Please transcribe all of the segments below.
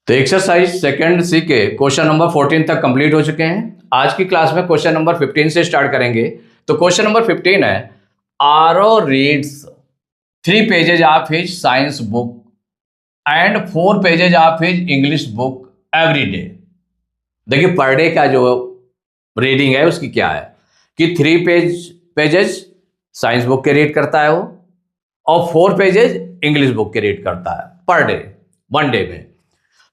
तो exercise second सी के question number 14 तक कंप्लीट हो चुके हैं। आज की क्लास में क्वेश्चन नंबर 15 से स्टार्ट करेंगे। तो क्वेश्चन नंबर 15 है, आरो reads 3 pages of his science book and 4 pages of his English book every day. देखिए पर डे का जो रीडिंग है उसकी क्या है कि 3 पेजेज साइंस बुक के रीड करता है वो, और 4 पेजेज इंग्लिश बुक के रीड करता है पर डे, वन डे में।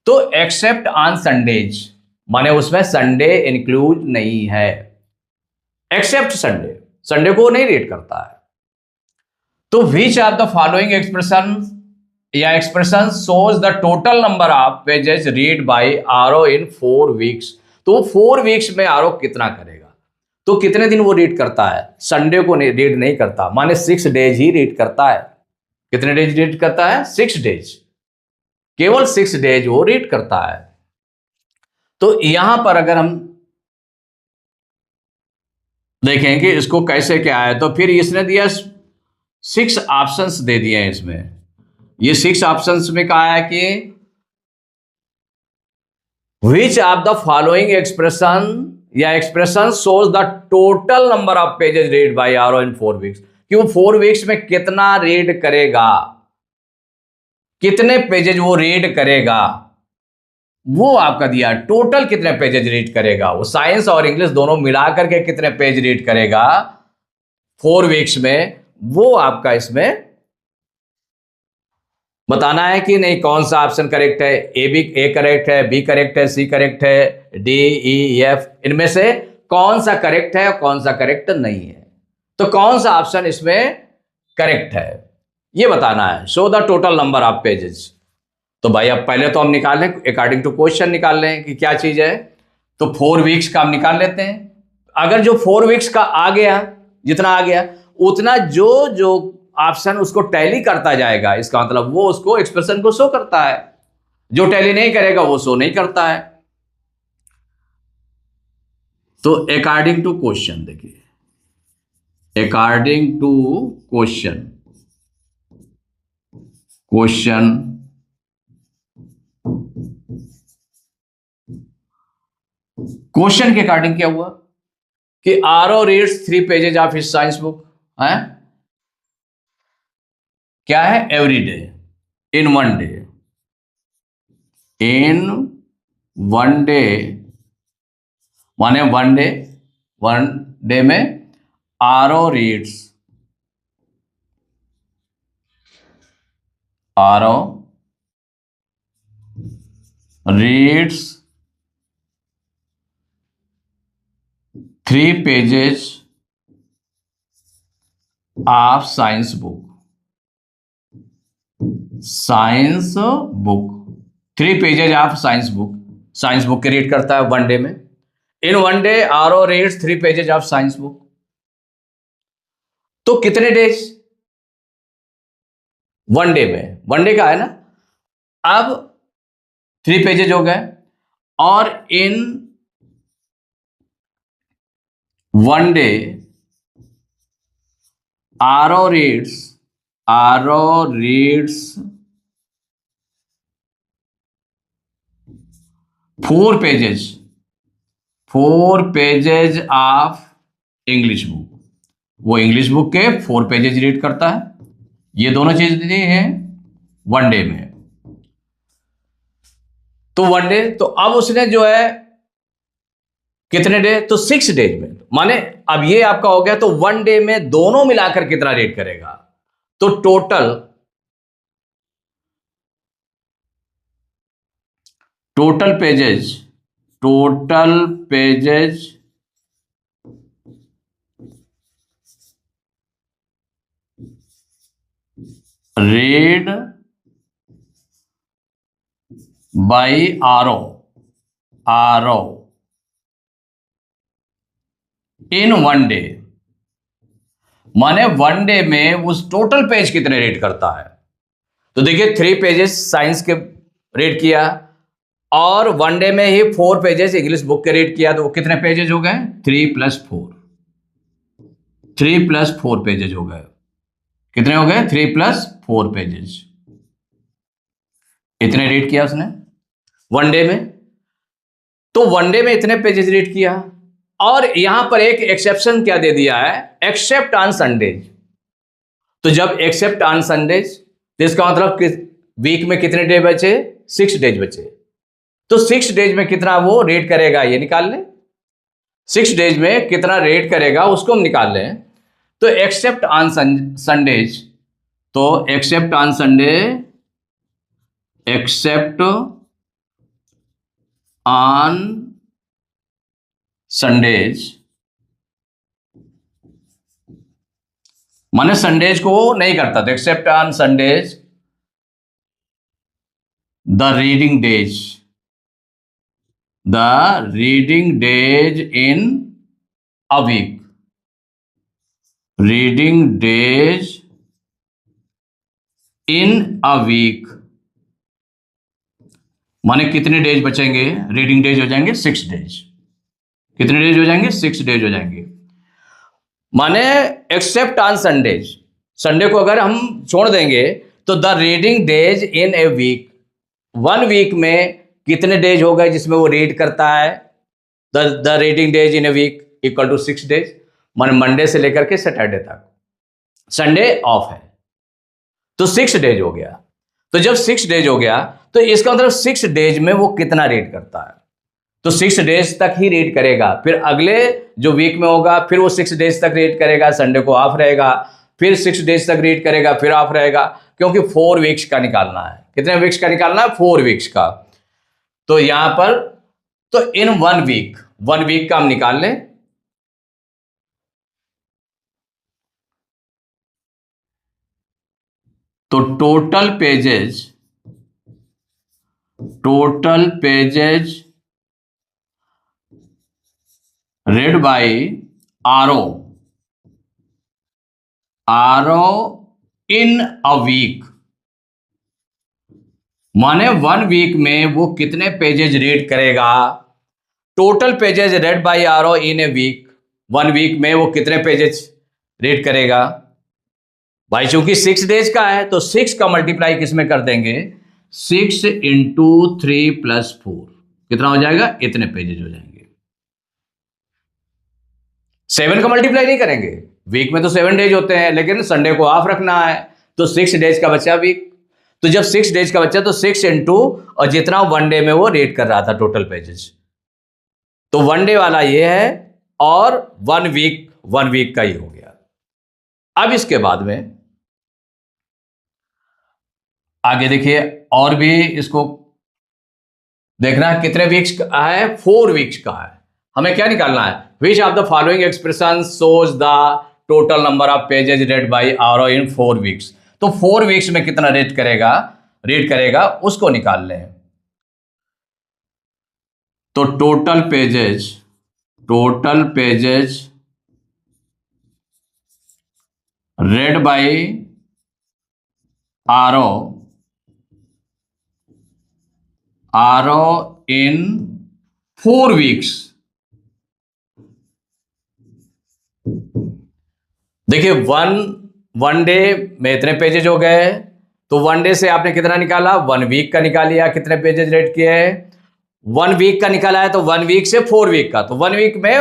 तो एक्सेप्ट ऑन संडेज, माने उसमें संडे इंक्लूड नहीं है। एक्सेप्ट संडे, संडे को नहीं रीड करता है। तो which of the following expression या expression shows the total number of pages read by आरो इन 4 वीक्स। तो 4 वीक्स में आरो कितना करेगा, तो कितने दिन वो रीड करता है। संडे को रीड नहीं करता, माने 6 डेज ही रीड करता है। कितने डेज रीड करता है, 6 डेज, केवल 6 डेज वो रीड करता है। तो यहां पर अगर हम देखें कि इसको कैसे क्या है, तो फिर इसने दिया 6 ऑप्शंस दे दिए हैं इसमें। ये 6 ऑप्शंस में कहा है कि which of the following expression या expression shows the total number of pages read by आरो इन 4 वीक्स, कि वो 4 वीक्स में कितना रीड करेगा, कितने पेजेज वो रीड करेगा, वो आपका दिया। टोटल कितने पेजेज रीड करेगा, वो साइंस और इंग्लिश दोनों मिलाकर के कितने पेज रीड करेगा 4 वीक्स में, वो आपका इसमें बताना है कि नहीं कौन सा ऑप्शन करेक्ट है। ए करेक्ट है, बी करेक्ट है, सी करेक्ट है, डी ई एफ, इनमें से कौन सा करेक्ट है और कौन सा करेक्ट नहीं है। तो कौन सा ऑप्शन इसमें करेक्ट है ये बताना है। Show the total number of pages. तो भाई अब पहले तो हम निकाल लें, अकॉर्डिंग टू क्वेश्चन निकाल लें कि क्या चीज है। तो 4 वीक्स का हम निकाल लेते हैं। अगर जो 4 वीक्स का आ गया, जितना आ गया उतना जो जो ऑप्शन उसको टैली करता जाएगा, इसका मतलब वो उसको एक्सप्रेशन को शो करता है। जो टैली नहीं करेगा वो शो नहीं करता है। तो अकॉर्डिंग टू क्वेश्चन देखिए, अकॉर्डिंग टू क्वेश्चन क्वेश्चन के अकॉर्डिंग क्या हुआ कि आरो reads 3 pages of his science book है, क्या है, every day, in one day. In one day माने वन डे में आरो reads 3 pages of science book 3 pages of science book के रीड करता है वन डे में। इन वन डे आरो reads 3 pages of science book. तो कितने डेज, वन डे में, वन डे का है ना। अब 3 पेजेज हो गए, और इन वन डे आरो reads 4 pages of English book. वो इंग्लिश बुक के 4 पेजेज रीड करता है। ये दोनों चीज दी है वन डे में। तो वन डे, तो अब उसने जो है कितने डे, तो 6 डेज में, माने अब ये आपका हो गया। तो वन डे में दोनों मिलाकर कितना रीड करेगा, तो टोटल पेजेज रीड बाय आरो इन वन डे, माने वन डे में उस टोटल पेज कितने रीड करता है। तो देखिए 3 पेजेस साइंस के रीड किया, और वन डे में ही 4 पेजेस इंग्लिश बुक के रीड किया। तो वो कितने पेजेस हो गए, 3 + 4 पेजेस हो गए। कितने हो गए, 3 + 4 पेजेस। इतने रीड किया उसने वनडे में, तो वनडे में इतने पेजेस रीड किया। और यहां पर एक एक्सेप्शन क्या दे दिया है, एक्सेप्ट ऑन संडेज। तो जब एक्सेप्ट ऑन संडेज, तो इसका मतलब कि वीक में कितने डे बचे, 6 डेज बचे। तो 6 डेज में कितना वो रेट करेगा ये निकाल लें, 6 डेज में कितना रेट करेगा उसको हम निकाल लें। तो एक्सेप्ट ऑन संडेज, तो except on Sunday, except on Sundays, माने संडेज को नहीं करता, तो except on Sundays the reading days, the reading days in a week, reading days in a week, माने कितने डेज बचेंगे, रीडिंग डेज हो जाएंगे 6 डेज। कितने डेज हो जाएंगे, 6 डेज हो जाएंगे। माने एक्सेप्ट ऑन संडेज, संडे को अगर हम छोड़ देंगे तो the reading days in a week, 1 week में कितने डेज हो गए जिसमें वो रीड करता है, the reading days in a week equal to 6 days, माने मंडे से लेकर के सैटरडे तक, संडे ऑफ है तो 6 डेज हो गया। तो जब 6 डेज हो गया तो इसका मतलब 6 डेज में वो कितना रीड करता है, तो 6 डेज तक ही रीड करेगा। फिर अगले जो वीक में होगा फिर वो 6 डेज तक रीड करेगा, संडे को ऑफ रहेगा, फिर 6 डेज तक रीड करेगा, फिर ऑफ रहेगा, क्योंकि 4 वीक्स का निकालना है। कितने वीक्स का निकालना है, 4 वीक्स का। तो यहां पर तो इन 1 वीक का हम निकाल लें, तो total pages read by RO in a week, माने 1 वीक में वो कितने पेजेज रीड करेगा, total pages read by RO in a week, 1 week में वो कितने पेजेज रीड करेगा भाई, चूंकि 6 डेज का है तो 6 का मल्टीप्लाई किस में कर देंगे, 6 इंटू 3 प्लस 4, कितना हो जाएगा, इतने पेजेज हो जाएंगे। 7 का मल्टीप्लाई नहीं करेंगे, वीक में तो 7 डेज होते हैं, लेकिन संडे को ऑफ रखना है तो 6 डेज का बचा वीक। तो जब 6 डेज का बचा तो 6 इंटू और जितना 1 डे में वो रीड कर रहा था टोटल पेजेस, तो 1 डे वाला ये है और 1 वीक का ही हो गया। अब इसके बाद में आगे देखिए, और भी इसको देखना है, कितने वीक्स का है, 4 वीक्स का है। हमें क्या निकालना है, which of the following expression shows the total number of pages read by RO in 4 weeks. तो 4 वीक्स में कितना रीड करेगा उसको निकाल लें। तो total pages read by RO in 4 weeks. देखिए वन डे में इतने पेजेज हो गए, तो 1 डे से आपने कितना निकाला, 1 वीक का निकाल लिया, कितने पेजेज रेड किए हैं, 1 वीक का निकाला है, तो 1 वीक से 4 वीक का, तो 1 वीक में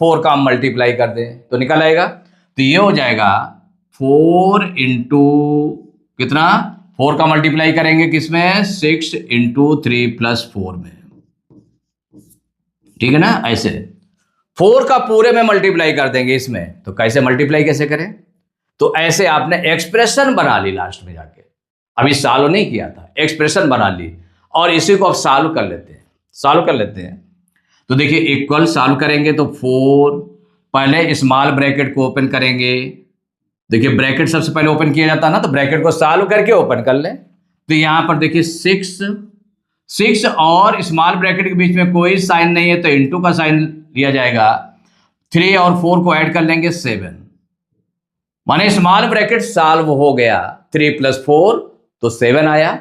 4 का मल्टीप्लाई कर दें तो निकल आएगा। तो ये हो जाएगा 4 इंटू कितना, 4 का मल्टीप्लाई करेंगे किसमें, 6 इंटू 3 प्लस 4 में, ठीक है ना। ऐसे 4 का पूरे में मल्टीप्लाई कर देंगे इसमें, तो कैसे मल्टीप्लाई कैसे करें, तो ऐसे आपने एक्सप्रेशन बना ली लास्ट में जाके, अभी सॉल्व नहीं किया था, एक्सप्रेशन बना ली और इसी को अब सॉल्व कर लेते हैं। तो देखिए इक्वल सॉल्व करेंगे तो 4, पहले स्मॉल ब्रैकेट को ओपन करेंगे, देखिए ब्रैकेट सबसे पहले ओपन किया जाता है ना, तो ब्रैकेट को सॉल्व करके ओपन कर लें। तो यहां पर देखिए 6 और स्मॉल ब्रैकेट के बीच में कोई साइन नहीं है तो इंटू का साइन लिया जाएगा, 3 और 4 को ऐड कर लेंगे 7, माने स्मॉल ब्रैकेट सॉल्व हो गया, 3 प्लस 4 तो 7 आया।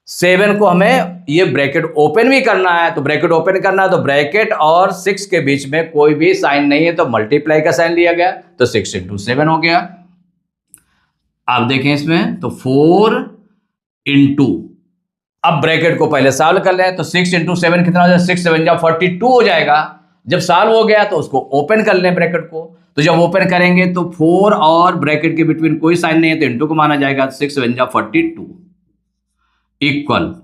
7 को हमें ये ब्रैकेट ओपन भी करना है, तो ब्रैकेट ओपन करना है तो ब्रैकेट और 6 के बीच में कोई भी साइन नहीं है तो मल्टीप्लाई का साइन लिया गया, तो 6 इंटू 7 हो गया। आप देखें इसमें तो 4 इंटू अब ब्रैकेट को पहले सॉल्व कर लें, तो 6 इंटू 7 कितना हो जाएगा, 6 7 जा 42 हो जाएगा। जब सॉल्व हो गया तो उसको ओपन कर लें ब्रैकेट को, तो जब ओपन करेंगे तो 4 और ब्रैकेट के बिटवीन कोई साइन नहीं है तो इंटू को माना जाएगा, 6 7 जा 42 इक्वल,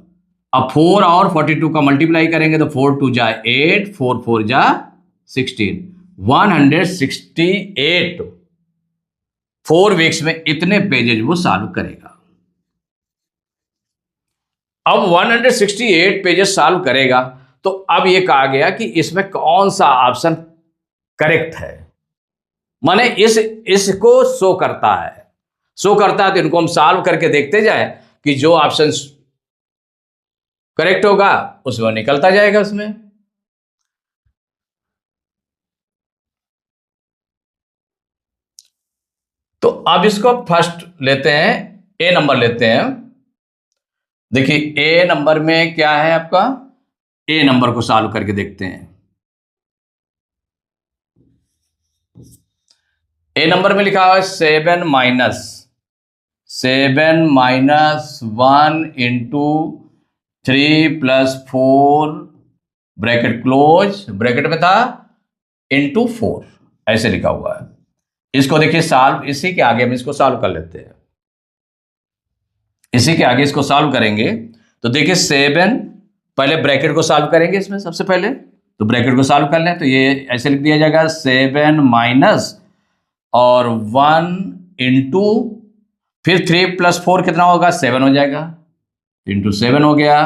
अब 4 और 42 का मल्टीप्लाई करेंगे तो 4 2 जा 8, 4 4 जा 16, 168 4 वीक्स में इतने पेजेज वो सॉल्व करेगा। अब 168 पेजेस सॉल्व करेगा, तो अब ये कहा गया कि इसमें कौन सा ऑप्शन करेक्ट है, माने इसको शो करता है तो इनको हम सॉल्व करके देखते जाए कि जो ऑप्शन करेक्ट होगा उसमें निकलता जाएगा उसमें। तो अब इसको फर्स्ट लेते हैं, ए नंबर लेते हैं। देखिए ए नंबर में क्या है आपका, ए नंबर को सॉल्व करके देखते हैं। ए नंबर में लिखा हुआ है 7 minus 1 into 3 plus 4 bracket close, bracket में था इंटू 4, ऐसे लिखा हुआ है। इसको देखिए सॉल्व, इसी के आगे हम इसको सॉल्व कर लेते हैं। इसी के आगे इसको सॉल्व करेंगे तो देखिए 7, पहले ब्रैकेट को सॉल्व करेंगे इसमें सबसे पहले, तो ब्रैकेट को सॉल्व कर लें तो ये ऐसे लिख दिया जाएगा 7 माइनस और 1 इंटू फिर 3 प्लस 4 कितना होगा, 7 हो जाएगा, इंटू 7 हो गया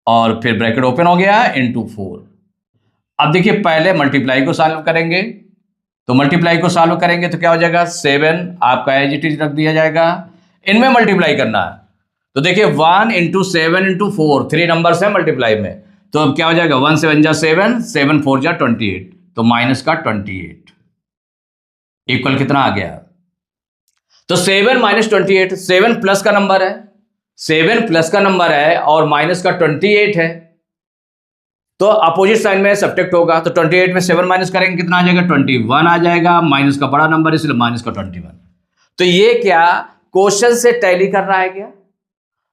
और फिर ब्रैकेट ओपन हो गया इंटू 4। अब देखिए पहले मल्टीप्लाई को सॉल्व करेंगे, तो मल्टीप्लाई को सॉल्व करेंगे तो क्या हो जाएगा, 7 आपका एज इट इज रख दिया जाएगा, इनमें मल्टीप्लाई करना है। तो देखिए 1 इंटू 7 इंटू 4, 3 नंबर्स है मल्टीप्लाई में, तो अब क्या हो जाएगा, 1 7 जा 7, 7 4 जा 28, तो माइनस का 28 इक्वल कितना आ गया, तो 7 माइनस 28, 7 प्लस का नंबर है, 7 प्लस का नंबर है और माइनस का 28 है, तो अपोजिट साइन में सब्ट्रैक्ट होगा, तो 28 में 7 माइनस करेंगे कितना आ जाएगा, 21 आ जाएगा, माइनस का बड़ा नंबर इसलिए माइनस का 21। तो ये क्या क्वेश्चन से टैली कर रहा है क्या,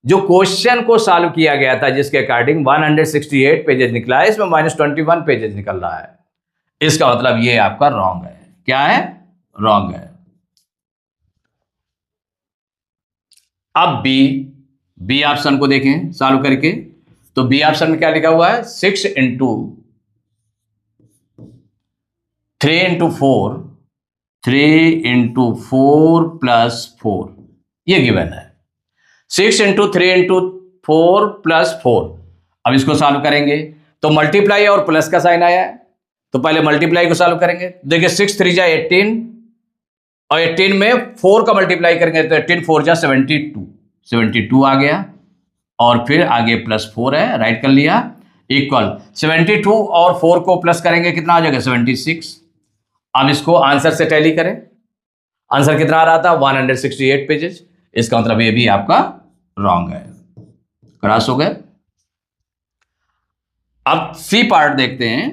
जो क्वेश्चन को सॉल्व किया गया था जिसके अकॉर्डिंग 168 पेजेस निकला है, इसमें -21 पेजेस निकल रहा है, इसका मतलब ये आपका रॉन्ग है। क्या है, रॉन्ग है। अब बी ऑप्शन को देखें सॉल्व करके, तो बी ऑप्शन में क्या लिखा हुआ है, 6 इंटू 3 इंटू 4, 3 इंटू 4 प्लस 4, ये गिवन है, 6 इंटू 3 इंटू 4 प्लस 4। अब इसको सॉल्व करेंगे तो मल्टीप्लाई और प्लस का साइन आया है, तो पहले मल्टीप्लाई को सॉल्व करेंगे, देखिए 6 3 जा 18 और 18 में 4 का मल्टीप्लाई करेंगे तो 18 4 जा 72 आ गया, और फिर आगे प्लस 4 है, राइट कर लिया, इक्वल 72 और 4 को प्लस करेंगे कितना आ जाएगा, 76। अब इसको आंसर से टैली करें, आंसर कितना आ रहा था, 168 पेजेस, इसका मतलब ये भी आपका रॉन्ग है, क्रॉस हो गए। अब सी पार्ट देखते हैं,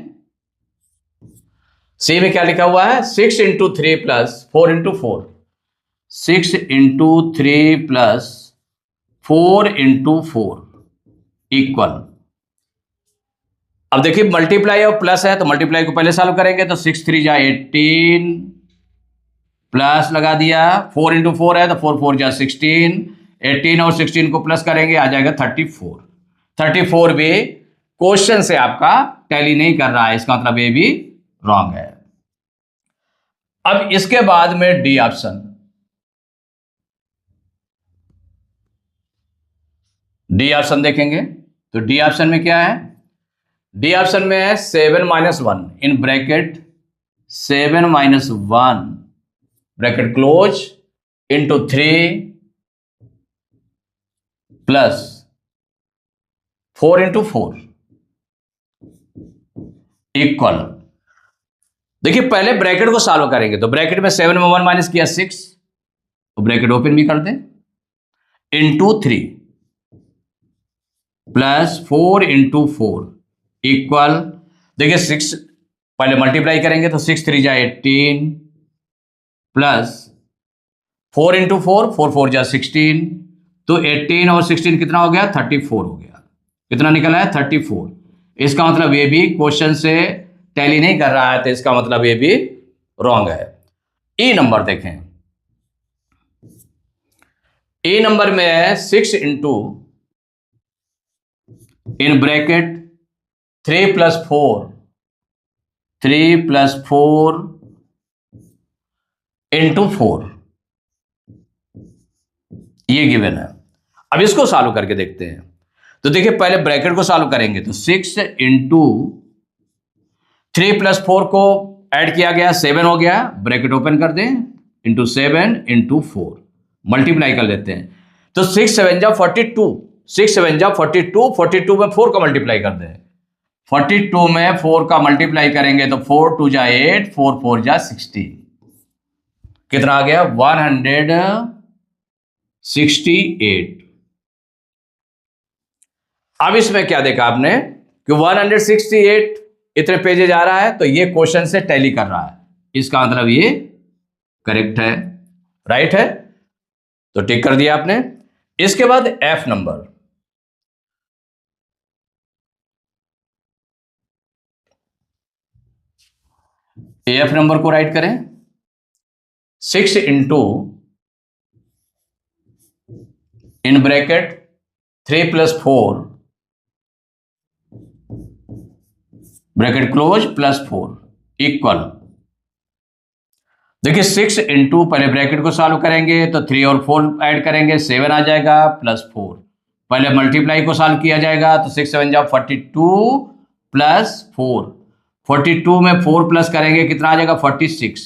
सी में क्या लिखा हुआ है, 6 into 3 plus 4 into 4, 6 into 3 plus 4 into 4 equal, अब देखिए मल्टीप्लाई और प्लस है तो मल्टीप्लाई को पहले सॉल्व करेंगे, तो 6 3 जा 18 प्लस लगा दिया, 4 इंटू 4 है तो 4 4 जा 16, 18 और 16 को प्लस करेंगे आ जाएगा 34। 34 भी क्वेश्चन से आपका टैली नहीं कर रहा है, इसका मतलब ये भी रॉन्ग है। अब इसके बाद में डी ऑप्शन, डी ऑप्शन देखेंगे तो डी ऑप्शन में क्या है, डी ऑप्शन में है 7 minus 1 in bracket 7 minus 1 bracket close into 3 plus 4 into 4 equal, देखिए पहले ब्रैकेट को सॉल्व करेंगे तो ब्रैकेट में 7 में 1 माइनस किया 6, तो ब्रैकेट ओपन भी कर दें, इंटू 3 प्लस 4 इंटू 4 इक्वल, देखिए 6 पहले मल्टीप्लाई करेंगे तो 6 3 जा 18 प्लस 4 इंटू 4, 4 4 जा 16 तो 18 और 16 कितना हो गया? 34 हो गया। कितना निकला है? 34। इसका मतलब ये भी क्वेश्चन से टैली नहीं कर रहा है, तो इसका मतलब ये भी रॉन्ग है। ई नंबर देखें, ए नंबर में है 6 इंटू इन ब्रैकेट 3 + 4 इंटू 4, ये गिवन है। अब इसको सॉल्व करके देखते हैं। तो देखिए पहले ब्रैकेट को सॉल्व करेंगे, तो 6 इंटू 3 + 4 को ऐड किया गया, 7 हो गया, ब्रैकेट ओपन कर दें, इंटू 7 इंटू 4 मल्टीप्लाई कर लेते हैं। तो 6 7 जा 42, 6 7 जा 42, 42 में 4 का मल्टीप्लाई कर दें, 42 में 4 का मल्टीप्लाई करेंगे तो 4 2 जा 8, 4 4 जा 16, कितना आ गया? 168। अब इसमें क्या देखा आपने कि 168 इतने पेजेज आ रहा है, तो ये क्वेश्चन से टैली कर रहा है, इसका मतलब ये करेक्ट है, राइट है, तो टिक कर दिया आपने। इसके बाद एफ नंबर, एफ नंबर को राइट करें, 6 into in bracket 3 + 4 bracket close +4 equal, देखिए 6 इंटू, पहले ब्रैकेट को सॉल्व करेंगे तो 3 और 4 ऐड करेंगे, 7 आ जाएगा, +4, पहले मल्टीप्लाई को सॉल्व किया जाएगा, तो 6 7 जा 42 + 4, 42 में 4 प्लस करेंगे, कितना आ जाएगा? 46।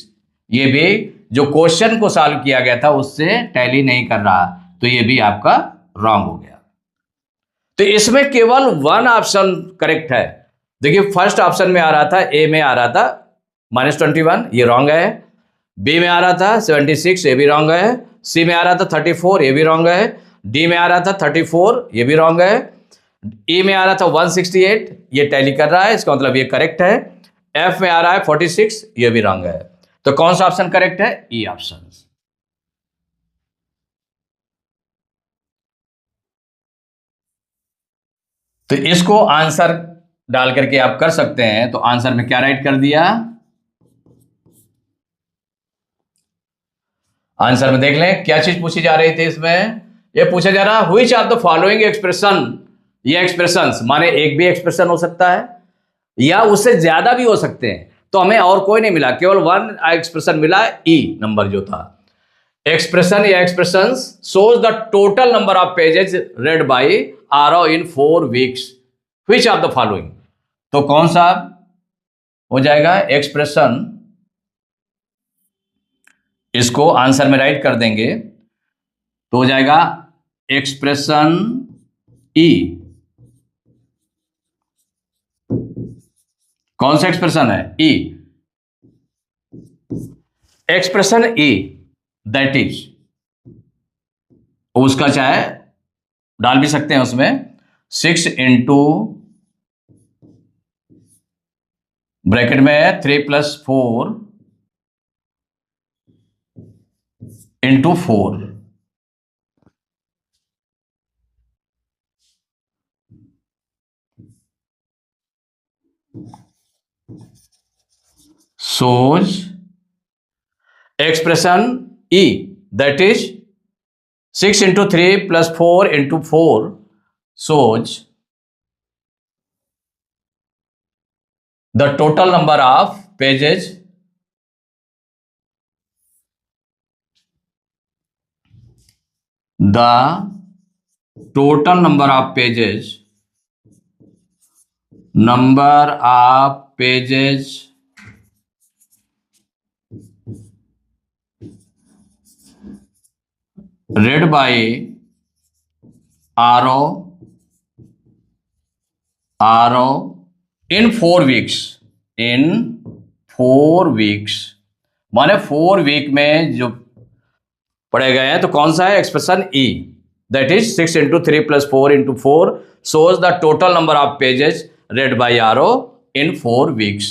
ये भी जो क्वेश्चन को सॉल्व किया गया था उससे टैली नहीं कर रहा, तो ये भी आपका रॉन्ग हो गया। तो इसमें केवल 1 ऑप्शन करेक्ट है। देखिए फर्स्ट ऑप्शन में आ रहा था, ए में आ रहा था -21, ये रॉन्ग है। बी में आ रहा था 76, ये भी रॉन्ग है। सी में आ रहा था 34, ये भी रॉन्ग है। डी में आ रहा था 34, ये भी रॉन्ग है। ई में आ रहा था 168, ये टैली कर रहा है, इसका मतलब ये करेक्ट है। एफ में आ रहा है 46, ये भी रॉन्ग है। तो कौन सा ऑप्शन करेक्ट है? E option. तो इसको आंसर डाल करके आप कर सकते हैं। तो आंसर में क्या राइट कर दिया? आंसर में देख लें क्या चीज पूछी जा रही थी। इसमें ये पूछा जा रहा, which of the following expression, ये एक्सप्रेशंस माने एक भी एक्सप्रेशन हो सकता है या उससे ज्यादा भी हो सकते हैं। तो हमें और कोई नहीं मिला, केवल 1 एक्सप्रेशन मिला, ई नंबर जो था। एक्सप्रेशन या expressions shows the total number of pages read by RO in 4 weeks. Which of the following? तो कौन सा हो जाएगा एक्सप्रेशन? इसको आंसर में राइट कर देंगे तो हो जाएगा एक्सप्रेशन ई। कौन सा एक्सप्रेशन है? ई। एक्सप्रेशन ई दैट इज, उसका चाहे डाल भी सकते हैं उसमें 6 इंटू ब्रैकेट में 3 + 4 into 4, shows expression E that is 6 into 3 + 4 into 4 shows the total number of pages read by RO in 4 weeks, माने 4 वीक में जो पढ़े गए हैं। तो कौन सा है expression? E that is 6 into 3 + 4 into 4 shows the total number of pages read by RO in 4 weeks.